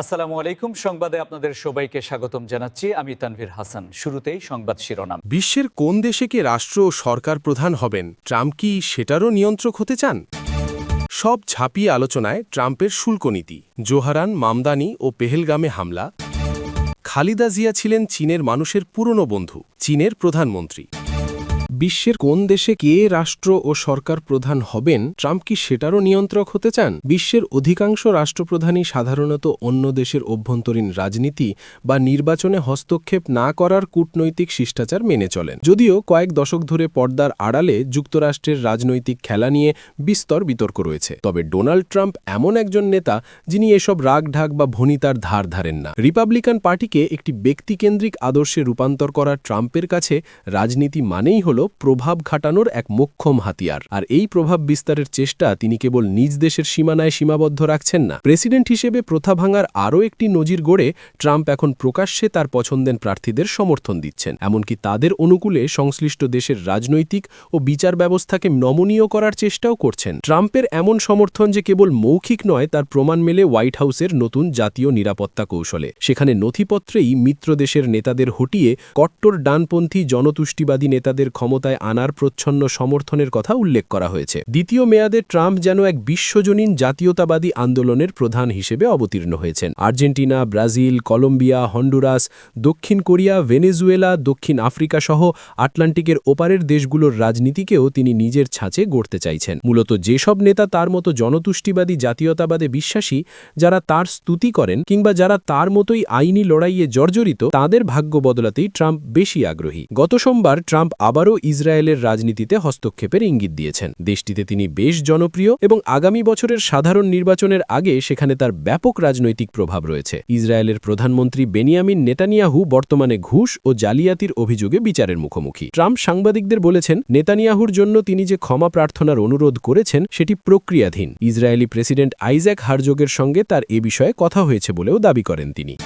আসসালামু আলাইকুম। সংবাদে আপনাদের সবাইকে স্বাগতম জানাচ্ছি। আমি তানভীর হাসান। শুরুতেই সংবাদ শিরোনাম। বিশ্বের কোন দেশে কে রাষ্ট্র ও সরকার প্রধান হবেন, ট্রাম্প কি সেটারও নিয়ন্ত্রক হতে চান? সব ঝাঁপিয়ে আলোচনায় ট্রাম্পের শুল্ক নীতি, জোহারান মামদানি ও পেহেলগামে হামলা। খালিদা জিয়া ছিলেন চীনের মানুষের পুরনো বন্ধু, চীনের প্রধানমন্ত্রী। বিশ্বের কোন দেশে কে রাষ্ট্র ও সরকার প্রধান হবেন, ট্রাম্প কি সেটারও নিয়ন্ত্রক হতে চান? বিশ্বের অধিকাংশ রাষ্ট্রপ্রধানই সাধারণত অন্য দেশের অভ্যন্তরীণ রাজনীতি বা নির্বাচনে হস্তক্ষেপ না করার কূটনৈতিক শিষ্টাচার মেনে চলেন। যদিও কয়েক দশক ধরে পর্দার আড়ালে যুক্তরাষ্ট্রের রাজনৈতিক খেলা নিয়ে বিস্তর বিতর্ক রয়েছে। তবে ডোনাল্ড ট্রাম্প এমন একজন নেতা যিনি এসব রাগঢাক বা ভনিতার ধার ধারেন না। রিপাবলিকান পার্টিকে একটি ব্যক্তিকেন্দ্রিক আদর্শে রূপান্তর করা ট্রাম্পের কাছে রাজনীতি মানেই হল প্রভাব খাটানোর এক মোক্ষম হাতিয়ার। আর এই প্রভাব বিস্তারের চেষ্টা তিনি কেবল নিজ দেশের সীমানায় সীমাবদ্ধ রাখছেন না। প্রেসিডেন্ট হিসেবে প্রথা ভাঙার আরও একটি নজির গড়ে ট্রাম্প এখন প্রকাশ্যে তার পছন্দের প্রার্থীদের সমর্থন দিচ্ছেন, এমনকি তাদের অনুকূলে সংশ্লিষ্ট দেশের রাজনৈতিক ও বিচার ব্যবস্থাকে নমনীয় করার চেষ্টাও করছেন। ট্রাম্পের এমন সমর্থন যে কেবল মৌখিক নয়, তার প্রমাণ মেলে হোয়াইট হাউসের নতুন জাতীয় নিরাপত্তা কৌশলে। সেখানে নথিপত্রেই মিত্র দেশের নেতাদের হটিয়ে কট্টর ডানপন্থী জনতুষ্টিবাদী নেতাদের ক্ষমতায় আনার প্রচ্ছন্ন সমর্থনের কথা উল্লেখ করা হয়েছে। দ্বিতীয় মেয়াদে ট্রাম্প যেন এক বিশ্বজনীন জাতীয়তাবাদী আন্দোলনের প্রধান হিসেবে অবতীর্ণ হয়েছেন। আর্জেন্টিনা, ব্রাজিল, কলম্বিয়া, হন্ডুরাস, দক্ষিণ কোরিয়া, ভেনেজুয়েলা, দক্ষিণ আফ্রিকা সহ আটলান্টিকের ওপারের দেশগুলোর রাজনীতিকেও তিনি নিজের ছাঁচে গড়তে চাইছেন। মূলত যেসব নেতা তার মতো জনতুষ্টিবাদী জাতীয়তাবাদে বিশ্বাসী, যারা তার স্তুতি করেন কিংবা যারা তার মতোই আইনি লড়াইয়ে জর্জরিত, তাদের ভাগ্য বদলাতেই ট্রাম্প বেশি আগ্রহী। গত সোমবার ট্রাম্প আবারও ইসরায়েলের রাজনীতিতে হস্তক্ষেপের ইঙ্গিত দিয়েছেন। দেশটিতে তিনি বেশ জনপ্রিয় এবং আগামী বছরের সাধারণ নির্বাচনের আগে সেখানে তার ব্যাপক রাজনৈতিক প্রভাব রয়েছে। ইসরায়েলের প্রধানমন্ত্রী বেনিয়ামিন নেতানিয়াহু বর্তমানে ঘুষ ও জালিয়াতির অভিযোগে বিচারের মুখোমুখি। ট্রাম্প সাংবাদিকদের বলেছেন, নেতানিয়াহুর জন্য তিনি যে ক্ষমা প্রার্থনার অনুরোধ করেছেন সেটি প্রক্রিয়াধীন। ইসরায়েলি প্রেসিডেন্ট আইজ্যাক হারজোগের সঙ্গে তার এ বিষয়ে কথা হয়েছে বলেও দাবি করেন তিনি।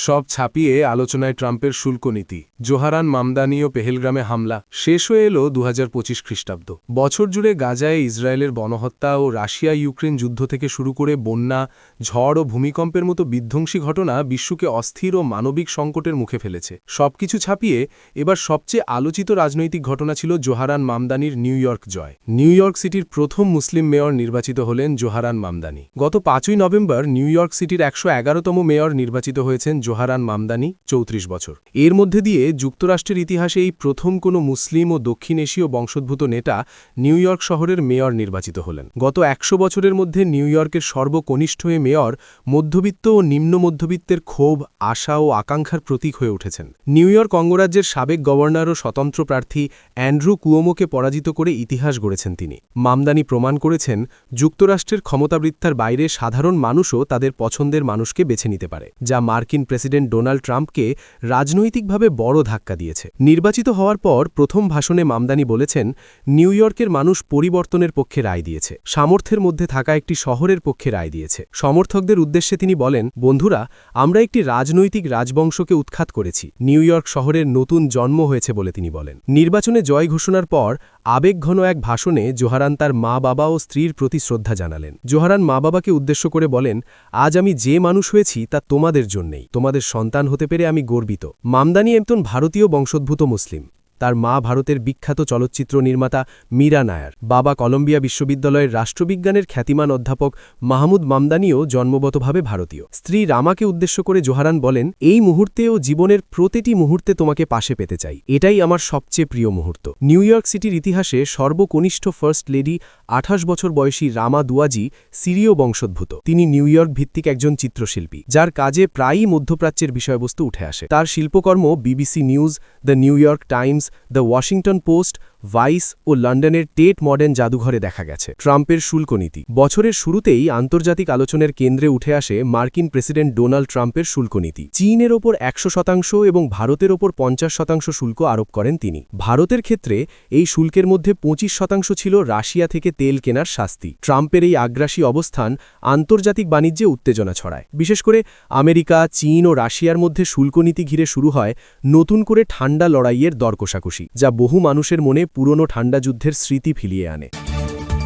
সব ছাপিয়ে আলোচনায় ট্রাম্পের শুল্ক নীতি, জোহারান মামদানি ও পেহেলগ্রামে হামলা। শেষ হয়ে এলো 2025 খ্রিস্টাব্দ। বছর জুড়ে গাজায় ইসরায়েলের গণহত্যা ও রাশিয়া ইউক্রেন যুদ্ধ থেকে শুরু করে বন্যা, ঝড় ও ভূমিকম্পের মতো বিধ্বংসী ঘটনা বিশ্বকে অস্থির ও মানবিক সংকটের মুখে ফেলেছে। সবকিছু ছাপিয়ে এবার সবচেয়ে আলোচিত রাজনৈতিক ঘটনা ছিল জোহারান মামদানির নিউ ইয়র্ক জয়। নিউ ইয়র্ক সিটির প্রথম মুসলিম মেয়র নির্বাচিত হলেন জোহারান মামদানি। গত 5ই নভেম্বর নিউ ইয়র্ক সিটির 111তম মেয়র নির্বাচিত হয়েছেন জোহারান মামদানি, 34 বছর। এর মধ্যে দিয়ে যুক্তরাষ্ট্রের ইতিহাসে এই প্রথম কোনো মুসলিম ও দক্ষিণ এশীয় বংশোদ্ভূত নেতা নিউ ইয়র্ক শহরের মেয়র নির্বাচিত হলেন। গত 100 বছরের মধ্যে নিউ ইয়র্কের সর্বকনিষ্ঠ এ মেয়র মধ্যবিত্ত ও নিম্ন মধ্যবিত্তের ক্ষোভ, আশা ও আকাঙ্ক্ষার প্রতীক হয়ে উঠেছেন। নিউ ইয়র্ক অঙ্গরাজ্যের সাবেক গভর্নর ও স্বতন্ত্র প্রার্থী অ্যান্ড্রু কুয়োমোকে পরাজিত করে ইতিহাস গড়েছেন তিনি। মামদানি প্রমাণ করেছেন, যুক্তরাষ্ট্রের ক্ষমতাবৃত্তার বাইরে সাধারণ মানুষও তাদের পছন্দের মানুষকে বেছে নিতে পারে, যা মার্কিন প্রেসিডেন্ট ডোনাল্ড ট্রাম্পকে রাজনৈতিকভাবে বড় ধাক্কা দিয়েছে। নির্বাচিত হওয়ার পর প্রথম ভাষণে মামদানি বলেছেন, নিউ ইয়র্কের মানুষ পরিবর্তনের পক্ষে রায় দিয়েছে, সামর্থ্যের মধ্যে থাকা একটি শহরের পক্ষে রায় দিয়েছে। সমর্থকদের উদ্দেশ্যে তিনি বলেন, বন্ধুরা, আমরা একটি রাজনৈতিক রাজবংশকে উৎখাত করেছি। নিউ ইয়র্ক শহরের নতুন জন্ম হয়েছে বলে তিনি বলেন। নির্বাচনে জয় ঘোষণার পর আবেগঘন এক ভাষণে জোহারান তার মা বাবা ও স্ত্রীর প্রতি শ্রদ্ধা জানালেন। জোহারান মা বাবাকে উদ্দেশ্য করে বলেন, আজ আমি যে মানুষ হয়েছি তা তোমাদের জন্যেই। তোমাদের সন্তান হতে পেরে আমি গর্বিত। মামদানি একজন ভারতীয় বংশোদ্ভূত মুসলিম। তার মা ভারতের বিখ্যাত চলচ্চিত্র নির্মাতা মীরা নায়ার, বাবা কলম্বিয়া বিশ্ববিদ্যালয়ের রাষ্ট্রবিজ্ঞানের খ্যাতিমান অধ্যাপক মাহমুদ মামদানিও জন্মগতভাবে ভারতীয়। স্ত্রী রামাকে উদ্দেশ্য করে জোহারান বলেন, এই মুহূর্তে ও জীবনের প্রতিটি মুহূর্তে তোমাকে পাশে পেতে চাই। এটাই আমার সবচেয়ে প্রিয় মুহূর্ত। নিউ ইয়র্ক সিটির ইতিহাসে সর্বকনিষ্ঠ ফার্স্ট লেডি 28 বছর বয়সী রামা দুয়াজি সিরীয় বংশোদ্ভূত। তিনি নিউ ইয়র্ক ভিত্তিক একজন চিত্রশিল্পী, যার কাজে প্রায়ই মধ্যপ্রাচ্যের বিষয়বস্তু উঠে আসে। তার শিল্পকর্ম BBC news, the New York Times, the Washington Post, Vice ও লন্ডনের টেট মডার্ন জাদুঘরে দেখা গেছে। ট্রাম্পের শুল্ক নীতি। বছরের শুরুতেই আন্তর্জাতিক আলোচনার কেন্দ্রে উঠে আসে মার্কিন প্রেসিডেন্ট ডোনাল্ড ট্রাম্পের শুল্ক নীতি। চীনের ওপর 100% এবং ভারতের ওপর 50% শুল্ক আরোপ করেন তিনি। ভারতের ক্ষেত্রে এই শুল্কের মধ্যে 25% ছিল রাশিয়া থেকে তেল কেনার শাস্তি। ট্রাম্পের এই আগ্রাসী অবস্থান আন্তর্জাতিক বাণিজ্যে উত্তেজনা ছড়ায়। বিশেষ করে আমেরিকা, চীন ও রাশিয়ার মধ্যে শুল্ক নীতি ঘিরে শুরু হয় নতুন করে ঠান্ডা লড়াইয়ের দর কষাকষি, যা বহু মানুষের মনে পুরনো ঠান্ডা যুদ্ধের স্মৃতি ফিরিয়ে আনে।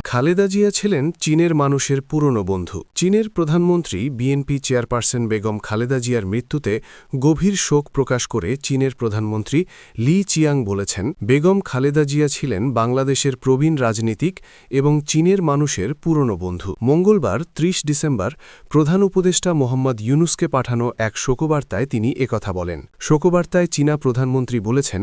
খালেদা জিয়া ছিলেন চীনের মানুষের পুরনো বন্ধু। চীনের প্রধানমন্ত্রী বিএনপি চেয়ারপারসন বেগম খালেদা জিয়ার মৃত্যুতে গভীর শোক প্রকাশ করে চীনের প্রধানমন্ত্রী লি চিয়াং বলেছেন, বেগম খালেদা জিয়া ছিলেন বাংলাদেশের প্রবীণ রাজনীতিক এবং চীনের মানুষের পুরনো বন্ধু। মঙ্গলবার ৩০ ডিসেম্বর প্রধান উপদেষ্টা মোহাম্মদ ইউনুসকে পাঠানো এক শোকবার্তায় তিনি একথা বলেন। শোকবার্তায় চীনা প্রধানমন্ত্রী বলেছেন,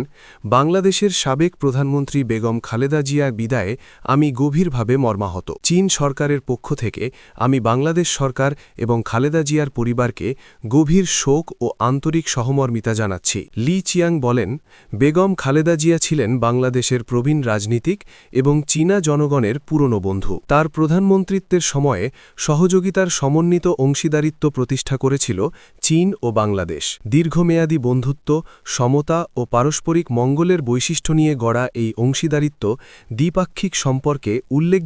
বাংলাদেশের সাবেক প্রধানমন্ত্রী বেগম খালেদা জিয়ার বিদায়ে আমি গভীরভাবে মর্মাহত। চীন সরকারের পক্ষ থেকে আমি বাংলাদেশ সরকার এবং খালেদা জিয়ার পরিবারকে গভীর শোক ও আন্তরিক সহমর্মিতা জানাচ্ছি। লি চিয়াং বলেন, বেগম খালেদা জিয়া ছিলেন বাংলাদেশের প্রবীণ রাজনীতিক এবং চীনা জনগণের পুরনো বন্ধু। তার প্রধানমন্ত্রিত্বের সময়ে সহযোগিতার সমন্বিত অংশীদারিত্ব প্রতিষ্ঠা করেছিল চীন ও বাংলাদেশ। দীর্ঘমেয়াদী বন্ধুত্ব, সমতা ও পারস্পরিক মঙ্গলের বৈশিষ্ট্য নিয়ে গড়া এই অংশীদারিত্ব দ্বিপাক্ষিক সম্পর্কে উল্লেখযোগ্য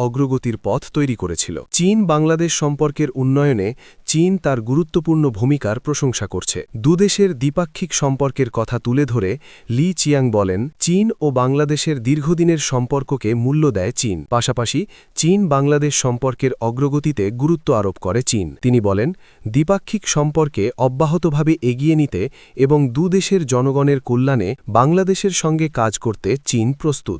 অগ্রগতির পথ তৈরি করেছিল। চীন বাংলাদেশ সম্পর্কের উন্নয়নে চীন তার গুরুত্বপূর্ণ ভূমিকার প্রশংসা করছে। দুদেশের দ্বিপাক্ষিক সম্পর্কের কথা তুলে ধরে লি চিয়াং বলেন, চীন ও বাংলাদেশের দীর্ঘদিনের সম্পর্ককে মূল্য দেয় চীন। পাশাপাশি চীন বাংলাদেশ সম্পর্কের অগ্রগতিতে গুরুত্ব আরোপ করে চীন। তিনি বলেন, দ্বিপাক্ষিক সম্পর্কে অব্যাহতভাবে এগিয়ে নিতে এবং দুদেশের জনগণের কল্যাণে বাংলাদেশের সঙ্গে কাজ করতে চীন প্রস্তুত।